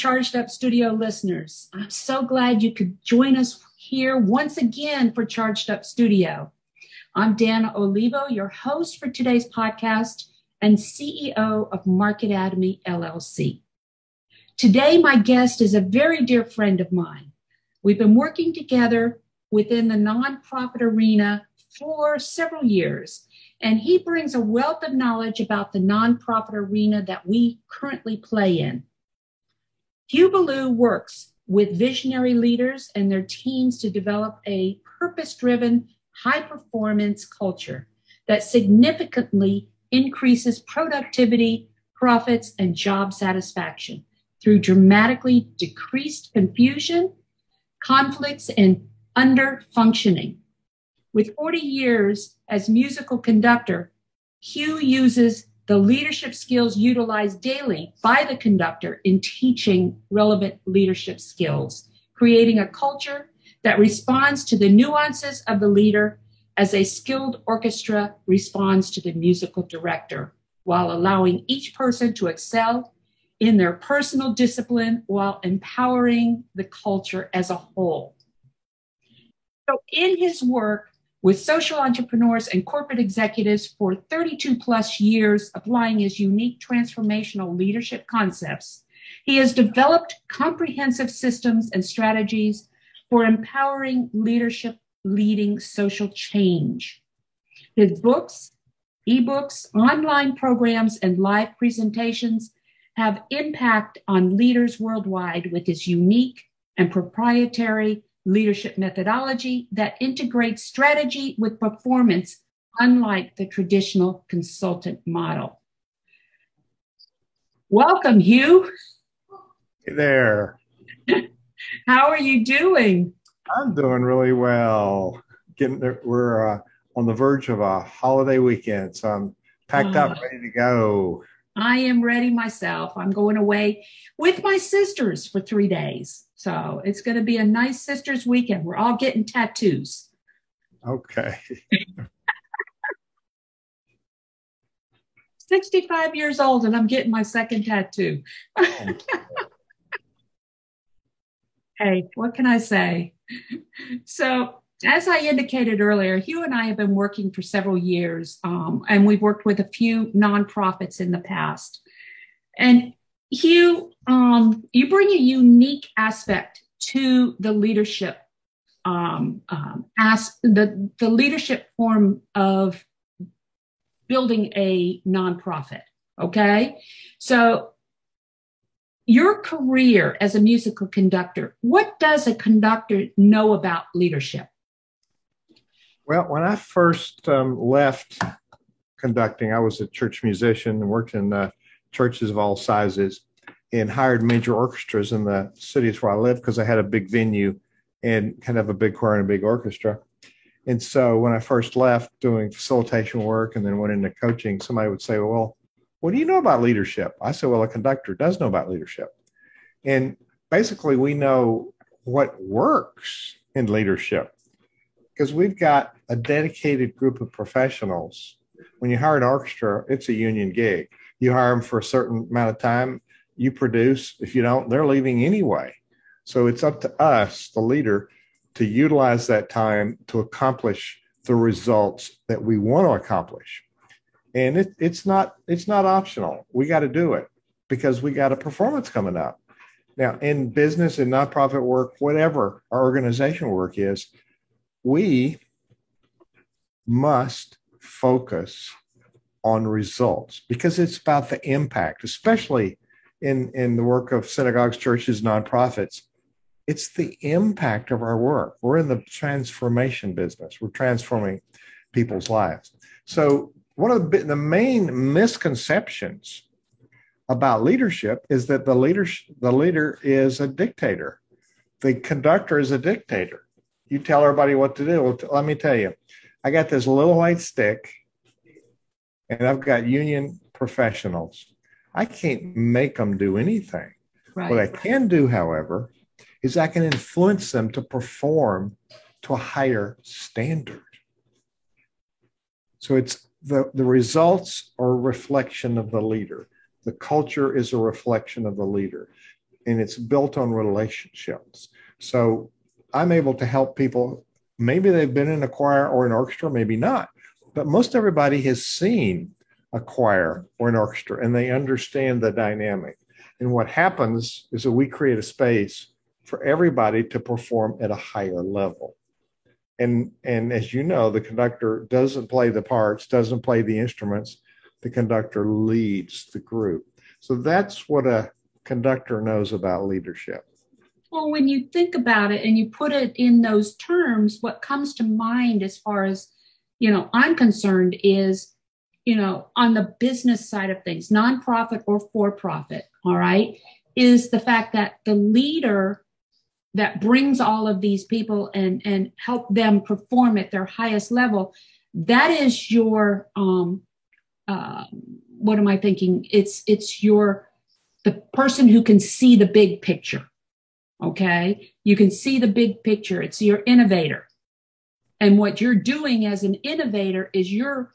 Charged Up Studio listeners. I'm so glad you could join us here once again for Charged Up Studio. I'm Dana Olivo, your host for today's podcast and CEO of Marketatomy LLC. Today, my guest is a very dear friend of mine. We've been working together within the nonprofit arena for several years, and he brings a wealth of knowledge about the nonprofit arena that we currently play in. Hugh Ballou works with visionary leaders and their teams to develop a purpose-driven, high-performance culture that significantly increases productivity, profits, and job satisfaction through dramatically decreased confusion, conflicts, and under-functioning. With 40 years as musical conductor, Hugh uses the leadership skills utilized daily by the conductor in teaching relevant leadership skills, creating a culture that responds to the nuances of the leader as a skilled orchestra responds to the musical director, while allowing each person to excel in their personal discipline while empowering the culture as a whole. So in his work with social entrepreneurs and corporate executives for 32 plus years, applying his unique transformational leadership concepts, he has developed comprehensive systems and strategies for empowering leadership leading social change. His books, ebooks, online programs, and live presentations have impact on leaders worldwide with his unique and proprietary leadership methodology that integrates strategy with performance, unlike the traditional consultant model. Welcome, Hugh. Hey there. How are you doing? I'm doing really well. We're on the verge of a holiday weekend, so I'm packed up, ready to go. I am ready myself. I'm going away with my sisters for 3 days. So it's going to be a nice sisters weekend. We're all getting tattoos. Okay. 65 years old and I'm getting my second tattoo. Hey, what can I say? So as I indicated earlier, Hugh and I have been working for several years, and we've worked with a few nonprofits in the past. And Hugh, you bring a unique aspect to the leadership, the leadership form of building a nonprofit. Okay, so your career as a musical conductor, what does a conductor know about leadership? Well, when I first left conducting, I was a church musician and worked in churches of all sizes and hired major orchestras in the cities where I lived because I had a big venue and kind of a big choir and a big orchestra. And so when I first left doing facilitation work and then went into coaching, somebody would say, well, what do you know about leadership? I said, well, a conductor does know about leadership. And basically we know what works in leadership because we've got a dedicated group of professionals. When you hire an orchestra, it's a union gig. You hire them for a certain amount of time, you produce. If you don't, they're leaving anyway. So it's up to us, the leader, to utilize that time to accomplish the results that we want to accomplish. And it's not optional. We got to do it because we got a performance coming up. Now, in business and nonprofit work, whatever our organization work is, we must focus on results because it's about the impact, especially in the work of synagogues, churches, nonprofits. It's the impact of our work. We're in the transformation business. We're transforming people's lives. So one of the main misconceptions about leadership is that the leader is a dictator. The conductor is a dictator. You tell everybody what to do. Well, let me tell you, I got this little white stick and I've got union professionals. I can't make them do anything. Right. What I can do, however, is I can influence them to perform to a higher standard. So it's the results are a reflection of the leader. The culture is a reflection of the leader. and it's built on relationships. So I'm able to help people. Maybe they've been in a choir or an orchestra, maybe not, but most everybody has seen a choir or an orchestra and they understand the dynamic. And what happens is that we create a space for everybody to perform at a higher level. And as you know, the conductor doesn't play the parts, doesn't play the instruments. The conductor leads the group. So that's what a conductor knows about leadership. Well, when you think about it and you put it in those terms, what comes to mind as far as, I'm concerned is, on the business side of things, nonprofit or for-profit, all right, is the fact that the leader that brings all of these people and help them perform at their highest level, that is your, what am I thinking? It's the person who can see the big picture. Okay. You can see the big picture. It's your innovator. And what you're doing as an innovator is you're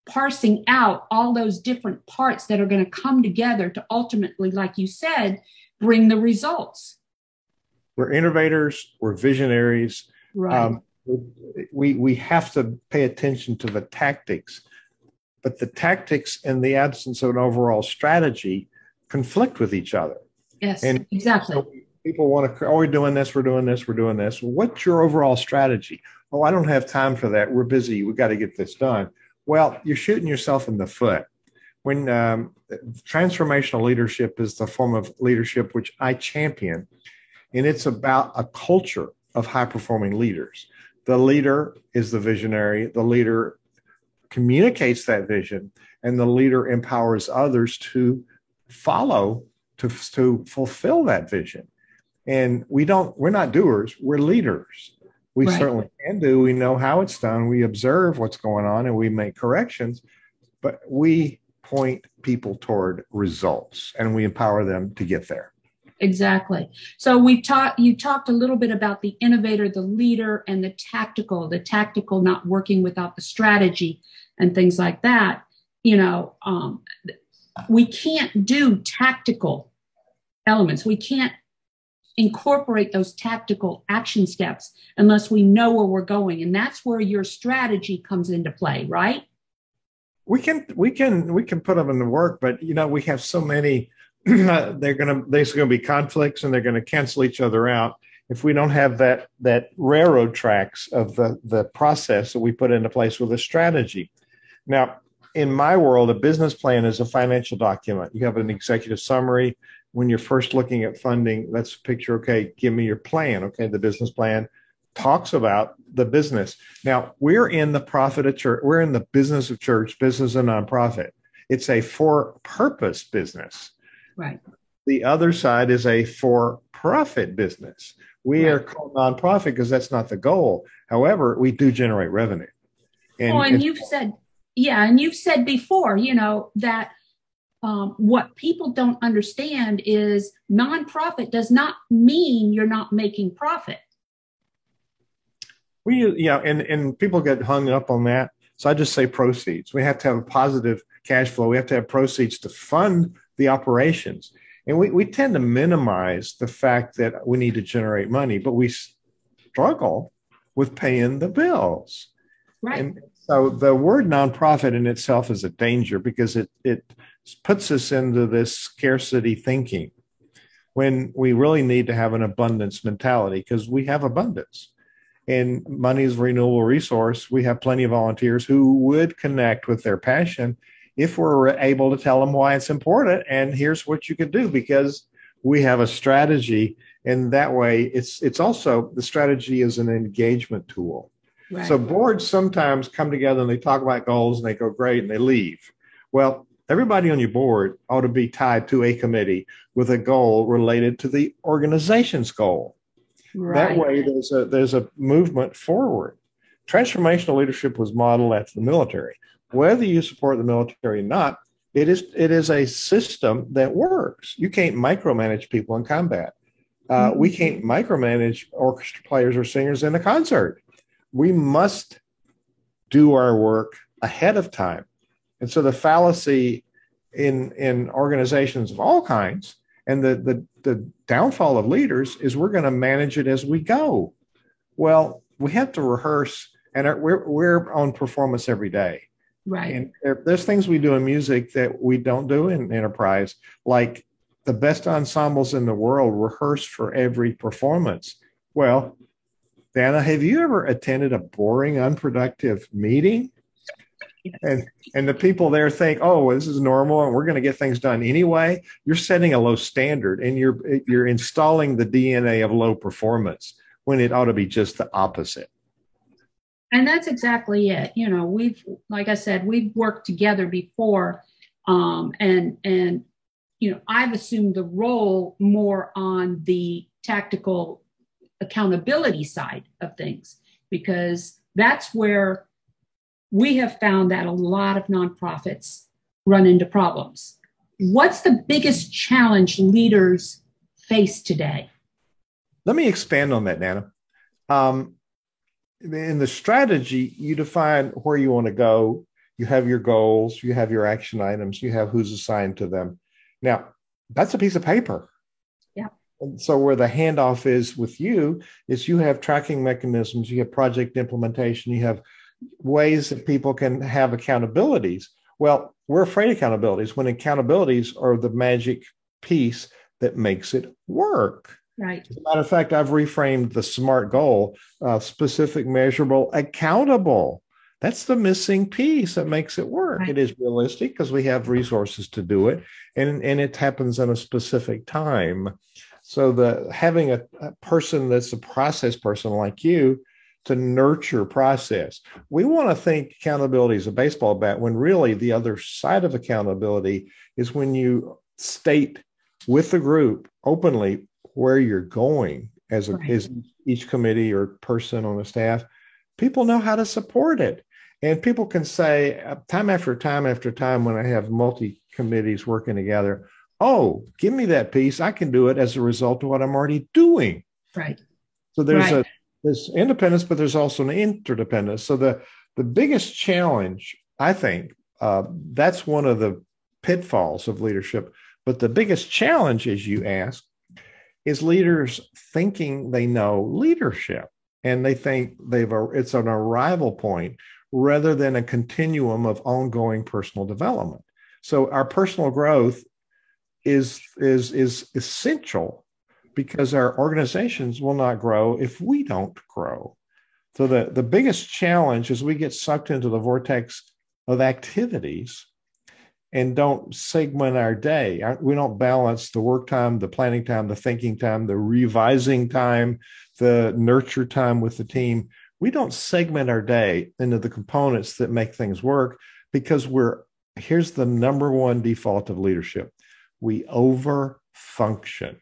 parsing out all those different parts that are going to come together to ultimately, like you said, bring the results. We're innovators. We're visionaries. Right. We have to pay attention to the tactics, but the tactics in the absence of an overall strategy conflict with each other. Yes, and exactly. So people want to, we're doing this, we're doing this, we're doing this. What's your overall strategy? Oh, I don't have time for that. We're busy. We've got to get this done. Well, you're shooting yourself in the foot. When transformational leadership is the form of leadership which I champion, and it's about a culture of high-performing leaders. The leader is the visionary. The leader communicates that vision, and the leader empowers others to follow, to fulfill that vision. And we're not doers, we're leaders. We Right. certainly can do. We know how it's done. We observe what's going on and we make corrections, but we point people toward results and we empower them to get there. Exactly. So you talked a little bit about the innovator, the leader, and the tactical not working without the strategy and things like that. We can't do tactical elements. We can't incorporate those tactical action steps unless we know where we're going. And that's where your strategy comes into play, right? We can put them in the work, but we have so many. There's going to be conflicts and they're going to cancel each other out if we don't have that railroad tracks of the process that we put into place with a strategy. Now, in my world, a business plan is a financial document. You have an executive summary. When you're first looking at funding, let's picture, okay, give me your plan. Okay, the business plan talks about the business. Now, we're in the profit of church. We're in the business of church, business and nonprofit. It's a for-purpose business. Right. The other side is a for-profit business. We are called nonprofit because that's not the goal. However, we do generate revenue. And you've said before, that what people don't understand is nonprofit does not mean you're not making profit. And people get hung up on that. So I just say proceeds. We have to have a positive cash flow. We have to have proceeds to fund the operations. And we tend to minimize the fact that we need to generate money, but we struggle with paying the bills. Right. And so the word nonprofit in itself is a danger because it puts us into this scarcity thinking when we really need to have an abundance mentality because we have abundance. And money is a renewable resource. We have plenty of volunteers who would connect with their passion if we're able to tell them why it's important. And here's what you can do because we have a strategy. And that way it's also the strategy is an engagement tool. Right. So boards sometimes come together and they talk about goals and they go great and they leave. Well, everybody on your board ought to be tied to a committee with a goal related to the organization's goal. Right. That way there's a movement forward. Transformational leadership was modeled after the military. Whether you support the military or not, it is a system that works. You can't micromanage people in combat. We can't micromanage orchestra players or singers in a concert. We must do our work ahead of time. And so the fallacy in organizations of all kinds And the downfall of leaders is we're going to manage it as we go. Well, we have to rehearse, and we're on performance every day. Right. And there's things we do in music that we don't do in enterprise, like the best ensembles in the world rehearse for every performance. Well, Dana, have you ever attended a boring, unproductive meeting? Yes. And the people there think, oh, well, this is normal and we're going to get things done anyway. You're setting a low standard and you're installing the DNA of low performance when it ought to be just the opposite. And that's exactly it. You know, like I said, we've worked together before, and you know, I've assumed the role more on the tactical accountability side of things, because that's where we have found that a lot of nonprofits run into problems. What's the biggest challenge leaders face today? Let me expand on that, Nana. In the strategy, you define where you want to go. You have your goals, you have your action items, you have who's assigned to them. Now, that's a piece of paper. Yeah. And so where the handoff is with you is you have tracking mechanisms, you have project implementation, you have ways that people can have accountabilities. Well, we're afraid of accountabilities when accountabilities are the magic piece that makes it work. Right. As a matter of fact, I've reframed the SMART goal, specific, measurable, accountable. That's the missing piece that makes it work. Right. It is realistic because we have resources to do it, and it happens in a specific time. So having a person that's a process person like you to nurture process. We want to think accountability is a baseball bat when really the other side of accountability is when you state with the group openly where you're going as each committee or person on the staff. People know how to support it. And people can say time after time after time when I have multi-committees working together, oh, give me that piece. I can do it as a result of what I'm already doing. Right. So there's independence, but there's also an interdependence. So the biggest challenge, I think, that's one of the pitfalls of leadership. But the biggest challenge, as you ask, is leaders thinking they know leadership, and they think it's an arrival point rather than a continuum of ongoing personal development. So our personal growth is essential because our organizations will not grow if we don't grow. So the biggest challenge is we get sucked into the vortex of activities and don't segment our day. We don't balance the work time, the planning time, the thinking time, the revising time, the nurture time with the team. We don't segment our day into the components that make things work because here's the number one default of leadership. We over-function.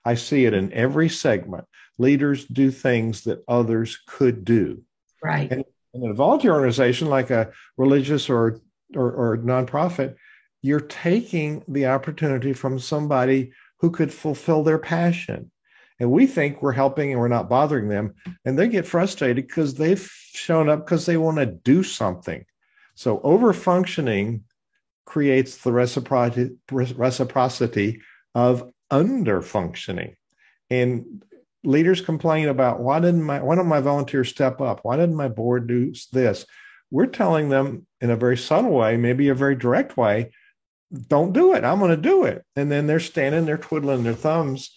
I see it in every segment. Leaders do things that others could do. Right. And in a volunteer organization like a religious or nonprofit, you're taking the opportunity from somebody who could fulfill their passion. And we think we're helping and we're not bothering them. And they get frustrated because they've shown up because they want to do something. So over-functioning creates the reciprocity of under-functioning. And leaders complain about, why don't my volunteers step up? Why didn't my board do this? We're telling them in a very subtle way, maybe a very direct way, don't do it. I'm going to do it. And then they're standing there twiddling their thumbs,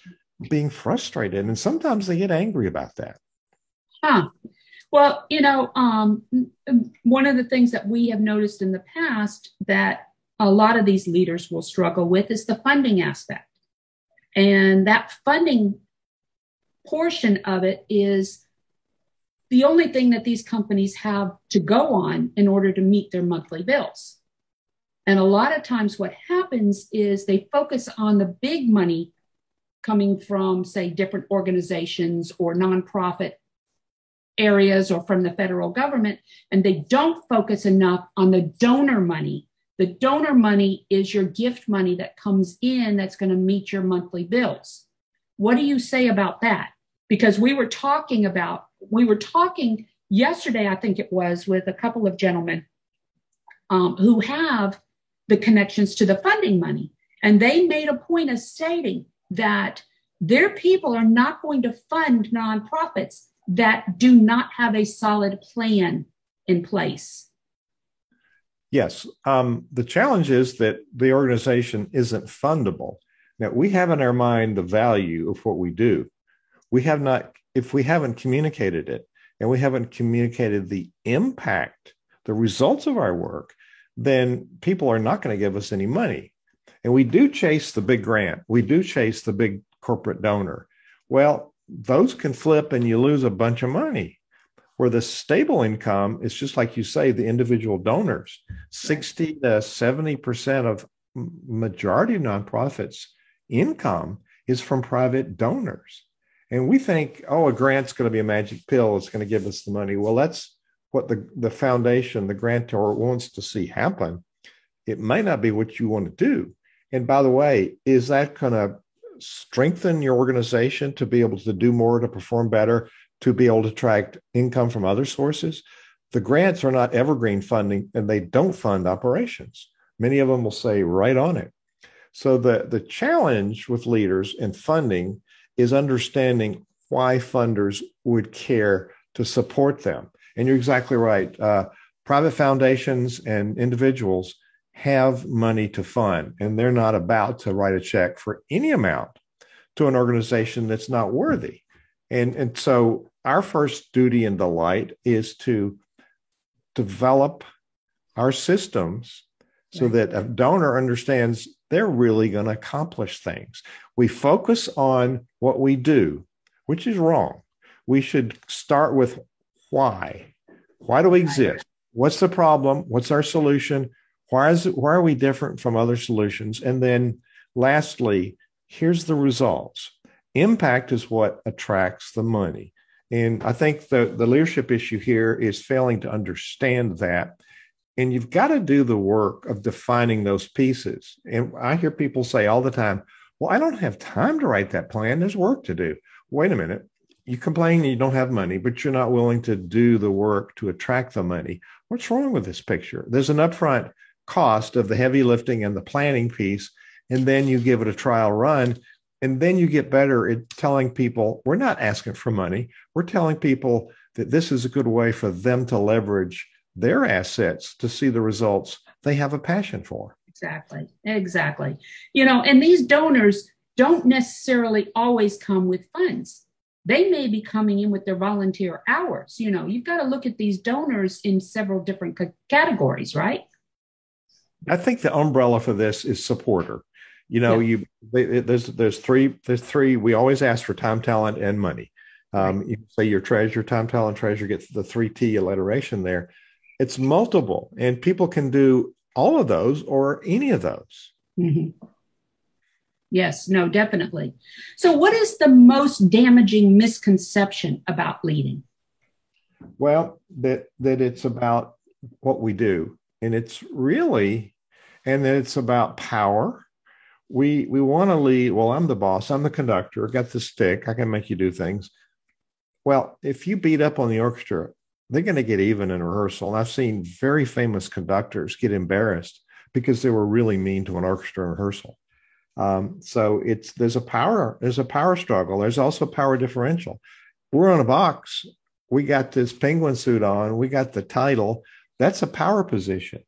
being frustrated. And sometimes they get angry about that. Huh. Well, one of the things that we have noticed in the past that a lot of these leaders will struggle with is the funding aspect. And that funding portion of it is the only thing that these companies have to go on in order to meet their monthly bills. And a lot of times what happens is they focus on the big money coming from, say, different organizations or nonprofit areas or from the federal government, and they don't focus enough on the donor money. The donor money is your gift money that comes in that's going to meet your monthly bills. What do you say about that? Because we were talking yesterday, I think it was, with a couple of gentlemen who have the connections to the funding money. And they made a point of stating that their people are not going to fund nonprofits that do not have a solid plan in place. Yes. The challenge is that the organization isn't fundable. Now, we have in our mind the value of what we do. We have not, if we haven't communicated it and we haven't communicated the impact, the results of our work, then people are not going to give us any money. And we do chase the big grant. We do chase the big corporate donor. Well, those can flip and you lose a bunch of money. Where the stable income is just like you say, the individual donors, 60 to 70% of majority of nonprofits' income is from private donors. And we think, oh, a grant's going to be a magic pill. It's going to give us the money. Well, that's what the foundation, the grantor wants to see happen. It might not be what you want to do. And by the way, is that going to strengthen your organization to be able to do more, to perform better, to be able to attract income from other sources? The grants are not evergreen funding and they don't fund operations. Many of them will say right on it. So the challenge with leaders in funding is understanding why funders would care to support them. And you're exactly right. Private foundations and individuals have money to fund, and they're not about to write a check for any amount to an organization that's not worthy. And so our first duty and delight is to develop our systems so that a donor understands they're really going to accomplish things. We focus on what we do, which is wrong. We should start with why. Why do we exist? What's the problem? What's our solution? Why are we different from other solutions? And then lastly, here's the results. Impact is what attracts the money. And I think the leadership issue here is failing to understand that. And you've got to do the work of defining those pieces. And I hear people say all the time, well, I don't have time to write that plan. There's work to do. Wait a minute. You complain you don't have money, but you're not willing to do the work to attract the money. What's wrong with this picture? There's an upfront cost of the heavy lifting and the planning piece, and then you give it a trial run, and then you get better at telling people, we're not asking for money. We're telling people that this is a good way for them to leverage their assets to see the results they have a passion for. Exactly. You know, and these donors don't necessarily always come with funds. They may be coming in with their volunteer hours. You know, you've got to look at these donors in several different categories, right? I think the umbrella for this is supporter. You know, there's three. We always ask for time, talent, and money. You say your treasure, time, talent, treasure gets the 3T alliteration there. It's multiple, and people can do all of those or any of those. Mm-hmm. Yes, no, definitely. So what is the most damaging misconception about leading? Well, that it's about what we do. And it's really, and then it's about power. We want to lead. Well, I'm the boss. I'm the conductor. I got the stick. I can make you do things. Well, if you beat up on the orchestra, they're going to get even in rehearsal. And I've seen very famous conductors get embarrassed because they were really mean to an orchestra in rehearsal. So there's a power struggle. There's also power differential. We're on a box. We got this penguin suit on. We got the title. That's a power position.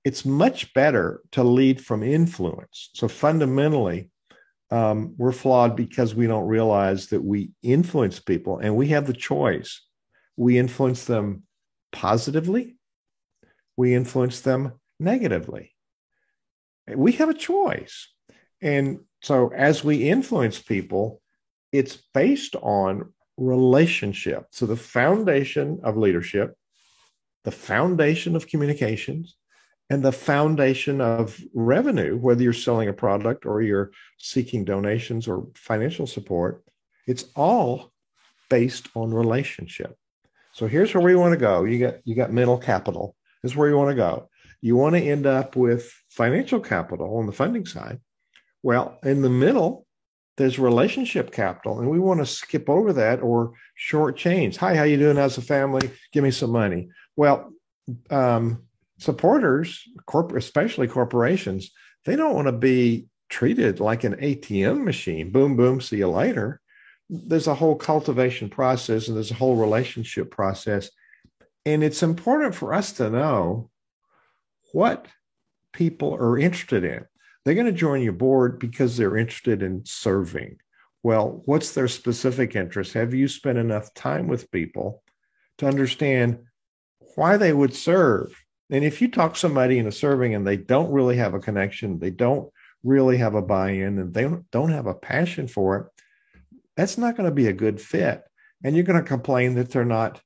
It's much better to lead from influence. So fundamentally, we're flawed because we don't realize that we influence people and we have the choice. We influence them positively. We influence them negatively. We have a choice. And so as we influence people, it's based on relationship. So the foundation of leadership, the foundation of communications, and the foundation of revenue, whether you're selling a product or you're seeking donations or financial support, it's all based on relationship. So here's where we want to go. You got mental capital. This is where you want to go. You want to end up with financial capital on the funding side. Well, in the middle, there's relationship capital, and we want to skip over that or shortchange. Hi, how you doing as a family? Give me some money. Well, supporters, especially corporations, they don't want to be treated like an ATM machine. Boom, boom, see you later. There's a whole cultivation process and there's a whole relationship process. And it's important for us to know what people are interested in. They're going to join your board because they're interested in serving. Well, what's their specific interest? Have you spent enough time with people to understand why they would serve? And if you talk somebody into serving and they don't really have a connection, they don't really have a buy-in, and they don't have a passion for it, that's not going to be a good fit. And you're going to complain that they're not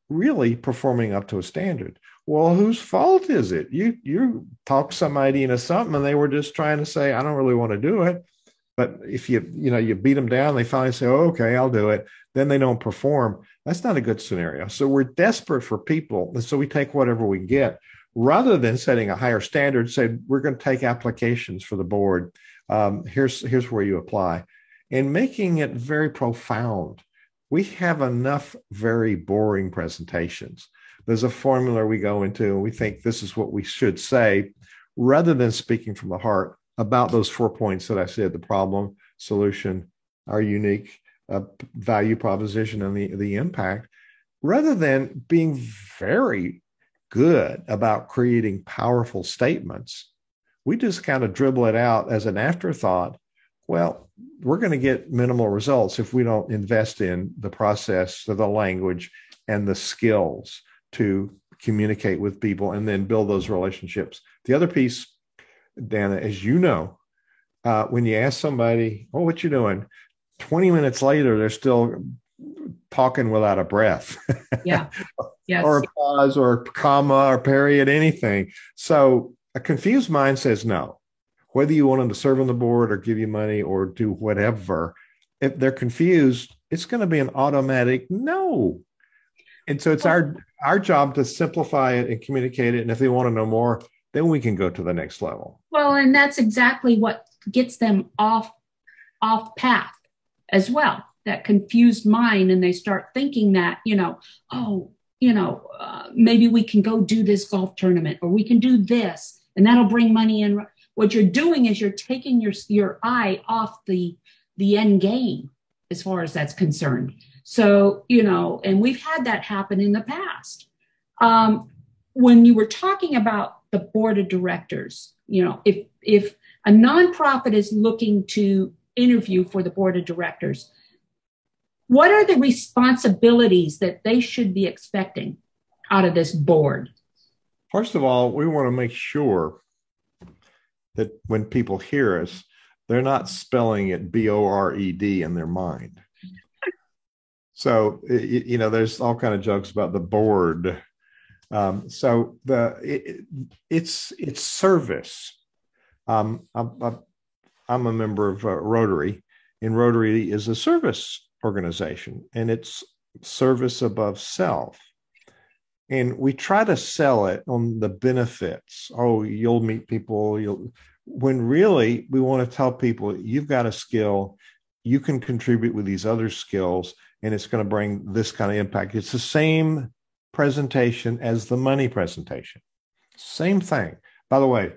really performing up to a standard. Well, whose fault is it? You talk somebody into something and they were just trying to say, I don't really want to do it. But if you beat them down, they finally say, oh, okay, I'll do it. Then they don't perform. That's not a good scenario. So we're desperate for people. And so we take whatever we get rather than setting a higher standard, say, we're going to take applications for the board. Here's where you apply, and making it very profound. We have enough very boring presentations. There's a formula we go into, and we think this is what we should say, rather than speaking from the heart about those 4 points that I said: the problem, solution, our unique value proposition, and the impact, rather than being very good about creating powerful statements. We just kind of dribble it out as an afterthought. Well, we're going to get minimal results if we don't invest in the process, the language, and the skills to communicate with people and then build those relationships. The other piece, Dana, as you know, when you ask somebody, oh, what you doing? 20 minutes later, they're still talking without a breath. Yeah. Yes. Or a pause or a comma or period, anything. So a confused mind says no. Whether you want them to serve on the board or give you money or do whatever, if they're confused, it's going to be an automatic no. And so it's our job to simplify it and communicate it. And if they want to know more, then we can go to the next level. Well, and that's exactly what gets them off path as well, that confused mind. And they start thinking that, maybe we can go do this golf tournament, or we can do this, and that'll bring money in. What you're doing is you're taking your eye off the end game as far as that's concerned. So, and we've had that happen in the past. When you were talking about the board of directors, if a nonprofit is looking to interview for the board of directors, what are the responsibilities that they should be expecting out of this board? First of all, we want to make sure that when people hear us, they're not spelling it BORED in their mind. So, there's all kind of jokes about the board. So it's service. I'm a member of Rotary, and Rotary is a service organization, and it's service above self. And we try to sell it on the benefits. Oh, you'll meet people. When really we want to tell people, you've got a skill, you can contribute with these other skills, and it's going to bring this kind of impact. It's the same presentation as the money presentation. Same thing. By the way,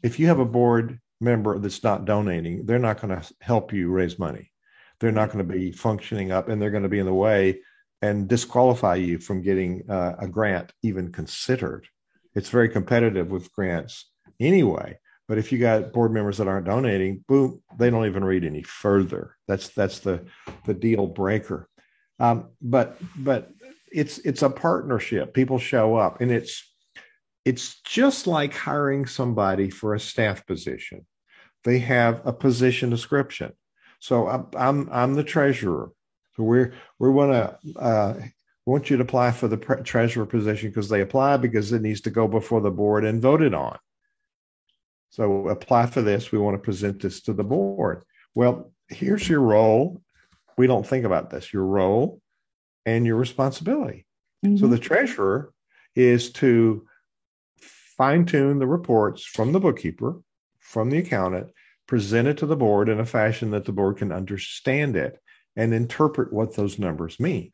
if you have a board member that's not donating, they're not going to help you raise money. They're not going to be functioning up, and they're going to be in the way and disqualify you from getting a grant even considered. It's very competitive with grants anyway. But if you got board members that aren't donating, boom, they don't even read any further. That's the deal breaker. But it's a partnership. People show up, and it's just like hiring somebody for a staff position. They have a position description. So I'm the treasurer. So we want you to apply for the treasurer position because they apply because it needs to go before the board and voted on. So apply for this. We want to present this to the board. Well, here's your role. We don't think about this, your role and your responsibility. Mm-hmm. So the treasurer is to fine-tune the reports from the bookkeeper, from the accountant, present it to the board in a fashion that the board can understand it and interpret what those numbers mean.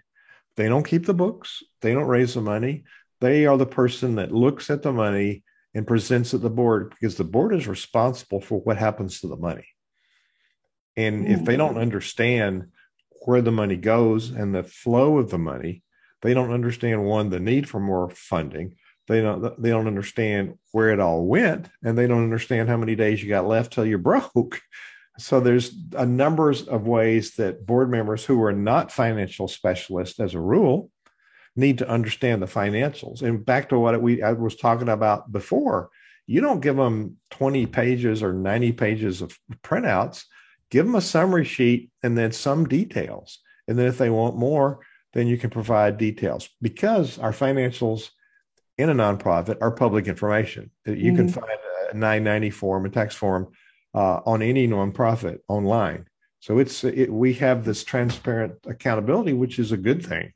They don't keep the books. They don't raise the money. They are the person that looks at the money and presents it to the board, because the board is responsible for what happens to the money. And if they don't understand where the money goes and the flow of the money, they don't understand, one, the need for more funding. They don't understand where it all went, and they don't understand how many days you got left till you're broke. So there's a number of ways that board members who are not financial specialists, as a rule, need to understand the financials. And back to what I was talking about before, you don't give them 20 pages or 90 pages of printouts. Give them a summary sheet and then some details. And then if they want more, then you can provide details, because our financials in a nonprofit are public information. You can find a 990 form, a tax form, on any nonprofit online. So we have this transparent accountability, which is a good thing.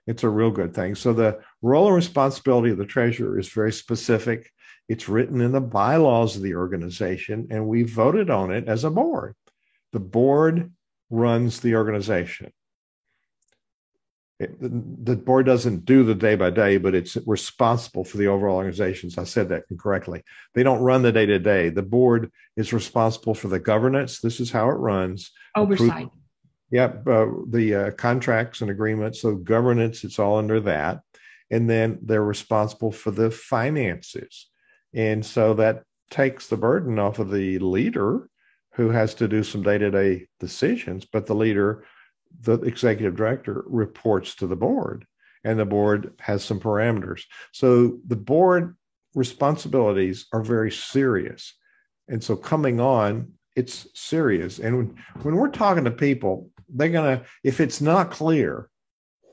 It's a real good thing. So the role and responsibility of the treasurer is very specific. It's written in the bylaws of the organization, and we voted on it as a board. The board runs the organization. The board doesn't do the day by day, but it's responsible for the overall organizations. I said that incorrectly. They don't run the day to day. The board is responsible for the governance. This is how it runs. Oversight. Yep. The contracts and agreements. So governance, it's all under that. And then they're responsible for the finances. And so that takes the burden off of the leader, who has to do some day-to-day decisions, but the leader, the executive director, reports to the board, and the board has some parameters. So the board responsibilities are very serious. And so coming on, it's serious. And when we're talking to people, they're going to, if it's not clear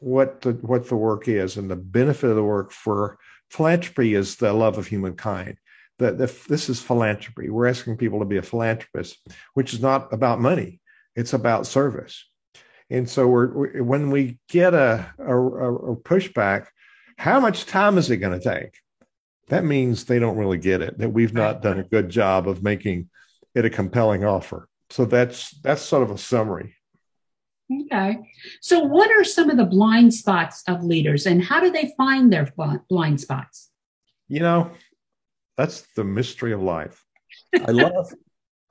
what the work is and the benefit of the work, for philanthropy is the love of humankind. This is philanthropy. We're asking people to be a philanthropist, which is not about money. It's about service. And so when we get a pushback, how much time is it going to take? That means they don't really get it, that we've not done a good job of making it a compelling offer. So that's sort of a summary. Okay. So what are some of the blind spots of leaders, and how do they find their blind spots? That's the mystery of life.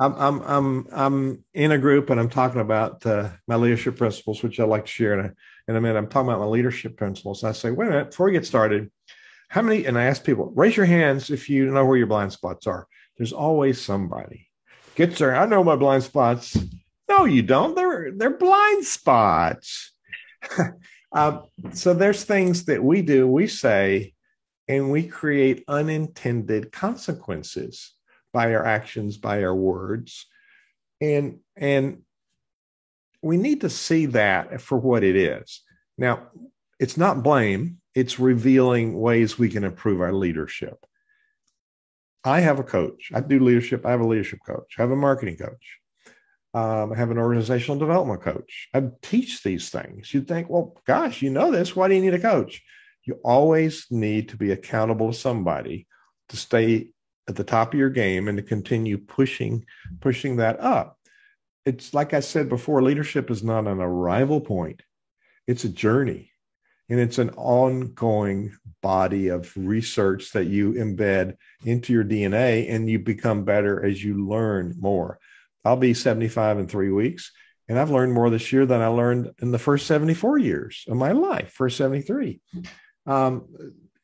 I'm in a group, and I'm talking about my leadership principles, which I'd like to share in a minute. I'm talking about my leadership principles. I say, wait a minute, before we get started, how many, and I ask people, raise your hands if you know where your blind spots are. There's always somebody gets there. I know my blind spots. No, you don't. They're blind spots. So there's things that we do, we say, and we create unintended consequences by our actions, by our words. And we need to see that for what it is. Now, it's not blame. It's revealing ways we can improve our leadership. I have a coach. I do leadership. I have a leadership coach. I have a marketing coach. I have an organizational development coach. I teach these things. You'd think, well, gosh, you know this. Why do you need a coach? You always need to be accountable to somebody to stay at the top of your game and to continue pushing that up. It's like I said before, leadership is not an arrival point. It's a journey, and it's an ongoing body of research that you embed into your DNA, and you become better as you learn more. I'll be 75 in 3 weeks, and I've learned more this year than I learned in the first 74 years of my life, first 73.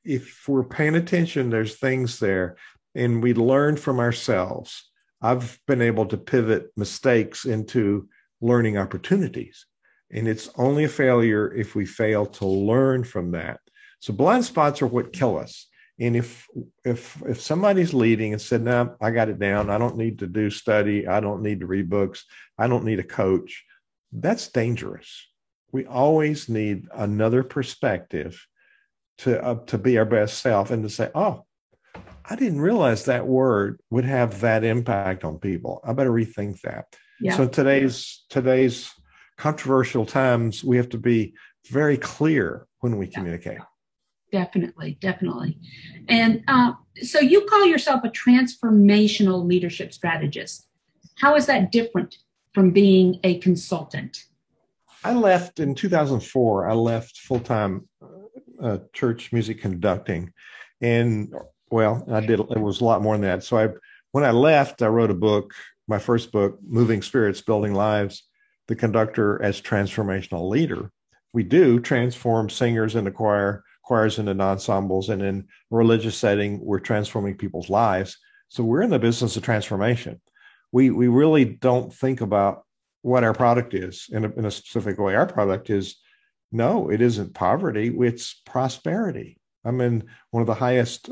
If we're paying attention, there's things there, and we learn from ourselves. I've been able to pivot mistakes into learning opportunities, and it's only a failure if we fail to learn from that. So blind spots are what kill us. And if somebody's leading and said, no, I got it down, I don't need to do study, I don't need to read books, I don't need a coach, that's dangerous. We always need another perspective to be our best self, and to say, oh, I didn't realize that word would have that impact on people. I better rethink that. Yeah. So today's controversial times, we have to be very clear when we communicate. Definitely. And so you call yourself a transformational leadership strategist. How is that different from being a consultant? I left in 2004. I left full-time church music conducting, and Well, I did. It was a lot more than that. When I left, I wrote a book, my first book, Moving Spirits, Building Lives, The Conductor as Transformational Leader. We do transform singers into choirs into ensembles, and in a religious setting, we're transforming people's lives. So we're in the business of transformation. We really don't think about what our product is in a specific way. Our product is, no, it isn't poverty, it's prosperity. I'm in one of the highest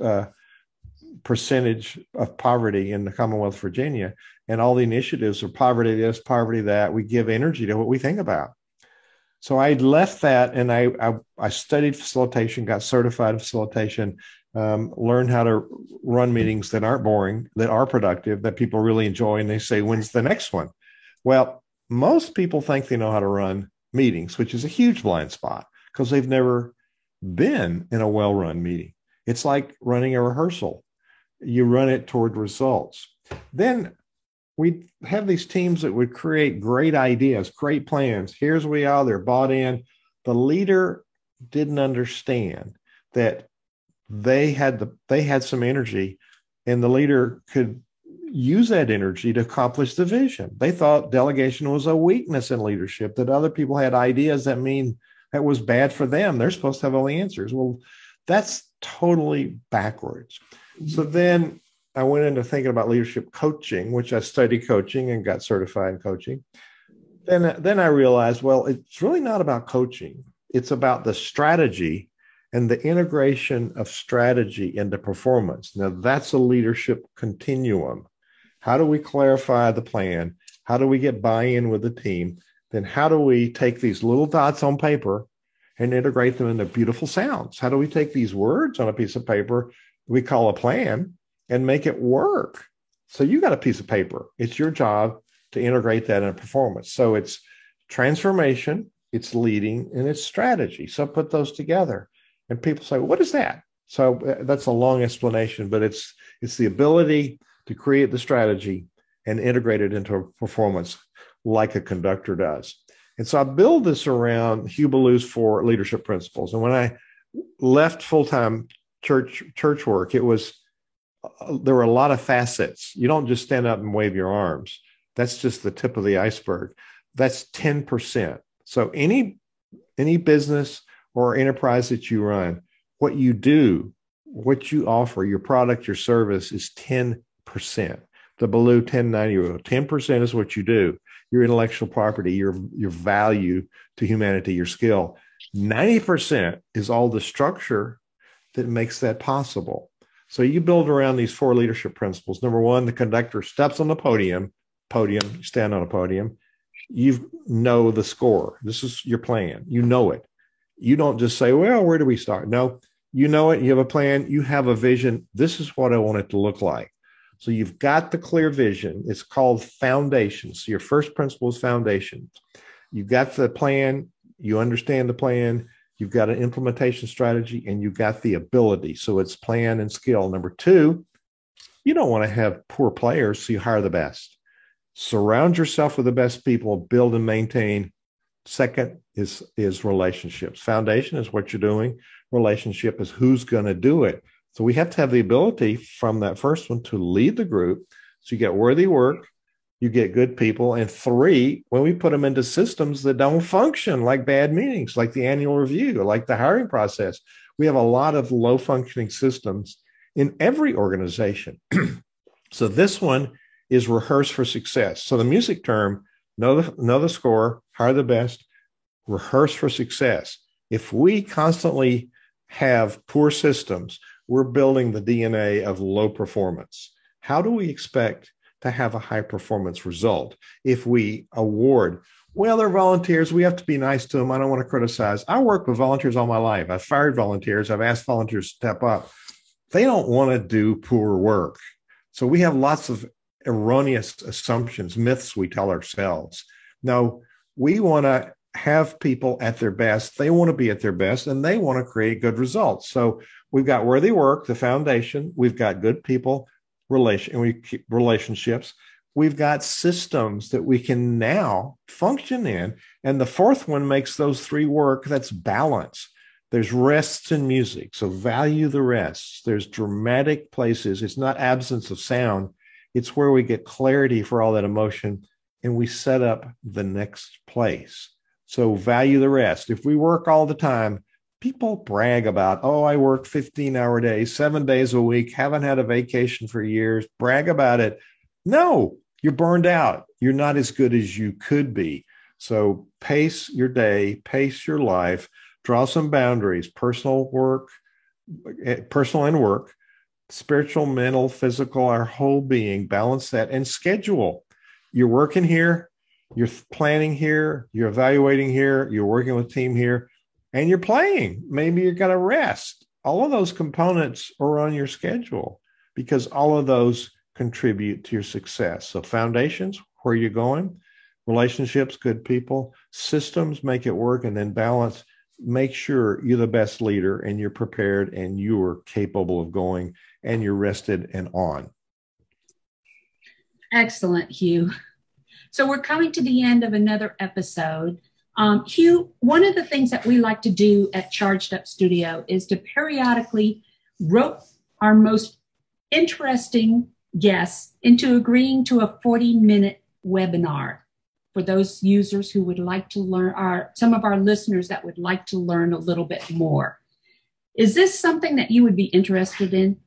percentage of poverty in the Commonwealth of Virginia, and all the initiatives are poverty this, poverty that. We give energy to what we think about. So I left that, and I studied facilitation, got certified in facilitation, learned how to run meetings that aren't boring, that are productive, that people really enjoy, and they say, when's the next one? Well, most people think they know how to run meetings, which is a huge blind spot because they've never been in a well-run meeting. It's like running a rehearsal. You run it toward results. Then we have these teams that would create great ideas, great plans. Here's we are, they're bought in. The leader didn't understand that they had some energy, and the leader could use that energy to accomplish the vision. They thought delegation was a weakness in leadership, that other people had ideas that mean that was bad for them. They're supposed to have all the answers. Well, that's totally backwards. So then I went into thinking about leadership coaching, which I studied coaching and got certified in coaching. Then I realized, well, it's really not about coaching. It's about the strategy and the integration of strategy into performance. Now, that's a leadership continuum. How do we clarify the plan? How do we get buy-in with the team? Then how do we take these little dots on paper and integrate them into beautiful sounds? How do we take these words on a piece of paper we call a plan and make it work? So you got a piece of paper. It's your job to integrate that in a performance. So it's transformation, it's leading, and it's strategy. So put those together. And people say, what is that? So that's a long explanation, but it's the ability to create the strategy and integrate it into a performance like a conductor does. And so I build this around Hugh Ballew's 4 leadership principles. And when I left full-time church work, there were a lot of facets. You don't just stand up and wave your arms. That's just the tip of the iceberg. That's 10%. So any business or enterprise that you run, what you do, what you offer, your product, your service is 10%. The Ballew 1090 rule. 10% is what you do. Your intellectual property, your value to humanity, your skill. 90% is all the structure that makes that possible. So you build around these 4 leadership principles. Number 1, the conductor steps on the podium, stand on a podium. You know the score. This is your plan. You know it. You don't just say, well, where do we start? No, you know it. You have a plan. You have a vision. This is what I want it to look like. So you've got the clear vision. It's called foundations. So your first principle is foundations. You've got the plan. You understand the plan. You've got an implementation strategy, and you've got the ability. So it's plan and skill. Number 2, you don't want to have poor players, so you hire the best. Surround yourself with the best people, build and maintain. Second is relationships. Foundation is what you're doing. Relationship is who's going to do it. So we have to have the ability from that first one to lead the group. So you get worthy work, you get good people. And 3, when we put them into systems that don't function, like bad meetings, like the annual review, like the hiring process, we have a lot of low functioning systems in every organization. So this one is rehearse for success. So the music term, know the score, hire the best, rehearse for success. If we constantly have poor systems, we're building the DNA of low performance. How do we expect to have a high performance result if we award, well, they're volunteers, we have to be nice to them, I don't want to criticize. I work with volunteers all my life. I've fired volunteers. I've asked volunteers to step up. They don't want to do poor work. So we have lots of erroneous assumptions, myths we tell ourselves. No, we want to have people at their best. They want to be at their best, and they want to create good results. So we've got worthy work, the foundation. We've got good people, relationships. We've got systems that we can now function in. And the 4th one makes those 3 work. That's balance. There's rests in music, so value the rests. There's dramatic places. It's not absence of sound. It's where we get clarity for all that emotion and we set up the next place. So value the rest. If we work all the time, people brag about, oh, I work 15-hour days, 7 days a week, haven't had a vacation for years, brag about it. No, you're burned out. You're not as good as you could be. So pace your day, pace your life, draw some boundaries, personal and work, spiritual, mental, physical, our whole being, balance that and schedule. You're working here, you're planning here, you're evaluating here, you're working with team here, and you're playing. Maybe you're going to rest. All of those components are on your schedule because all of those contribute to your success. So foundations, where you're going, relationships, good people, systems, make it work, and then balance. Make sure you're the best leader and you're prepared and you're capable of going and you're rested and on. Excellent, Hugh. So we're coming to the end of another episode. Hugh, one of the things that we like to do at Charged Up Studio is to periodically rope our most interesting guests into agreeing to a 40-minute webinar for those users who would like to learn, some of our listeners that would like to learn a little bit more. Is this something that you would be interested in?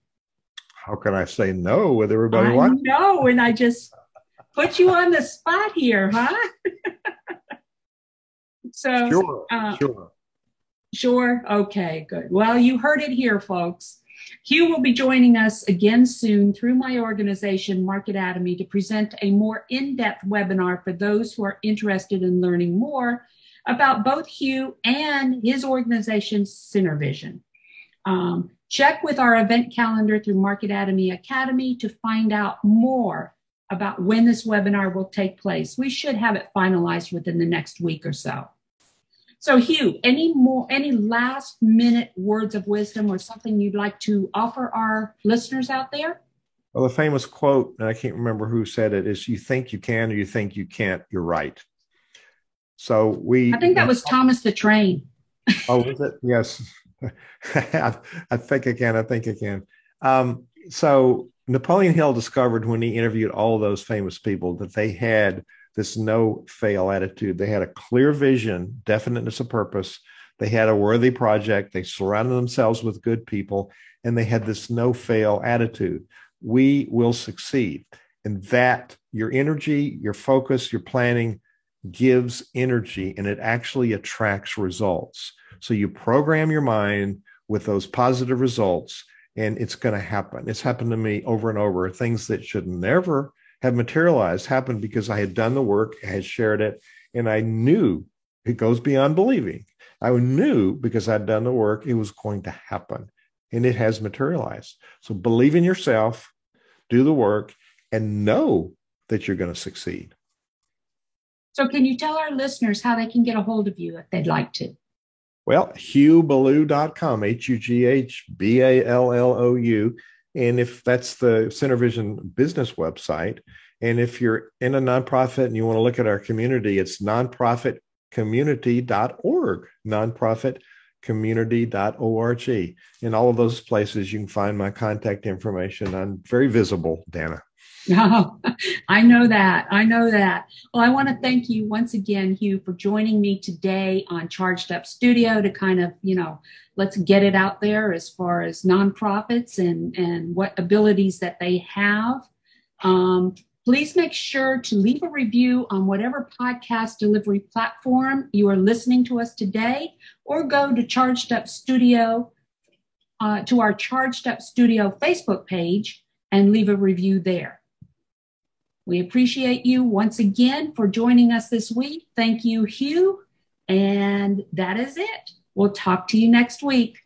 How can I say no with everybody watching? I know, and I just put you on the spot here, huh? So, Sure. Okay, good. Well, you heard it here, folks. Hugh will be joining us again soon through my organization, Marketatomy, to present a more in-depth webinar for those who are interested in learning more about both Hugh and his organization's Synervision. Check with our event calendar through Marketatomy Academy to find out more about when this webinar will take place. We should have it finalized within the next week or so. So Hugh, any last minute words of wisdom or something you'd like to offer our listeners out there? Well, the famous quote, and I can't remember who said it, is you think you can or you think you can't, you're right. So I think that was Thomas the Train. Oh, was it? Yes. I think I can. So Napoleon Hill discovered when he interviewed all those famous people that they had this no-fail attitude. They had a clear vision, definiteness of purpose. They had a worthy project. They surrounded themselves with good people, and they had this no-fail attitude. We will succeed. And that, your energy, your focus, your planning gives energy, and it actually attracts results. So you program your mind with those positive results, and it's going to happen. It's happened to me over and over. Things that should never have materialized happened because I had done the work, I had shared it, and I knew it goes beyond believing. I knew because I'd done the work, it was going to happen, and it has materialized. So believe in yourself, do the work, and know that you're going to succeed. So can you tell our listeners how they can get a hold of you if they'd like to? Well, HughBallou.com, HughBallou. And if that's the Synervision business website, and if you're in a nonprofit and you want to look at our community, it's nonprofitcommunity.org, nonprofitcommunity.org. In all of those places, you can find my contact information. I'm very visible, Dana. Oh, I know that. Well, I want to thank you once again, Hugh, for joining me today on Charged Up Studio to kind of, let's get it out there as far as nonprofits and what abilities that they have. Please make sure to leave a review on whatever podcast delivery platform you are listening to us today, or go to Charged Up Studio, to our Charged Up Studio Facebook page and leave a review there. We appreciate you once again for joining us this week. Thank you, Hugh. And that is it. We'll talk to you next week.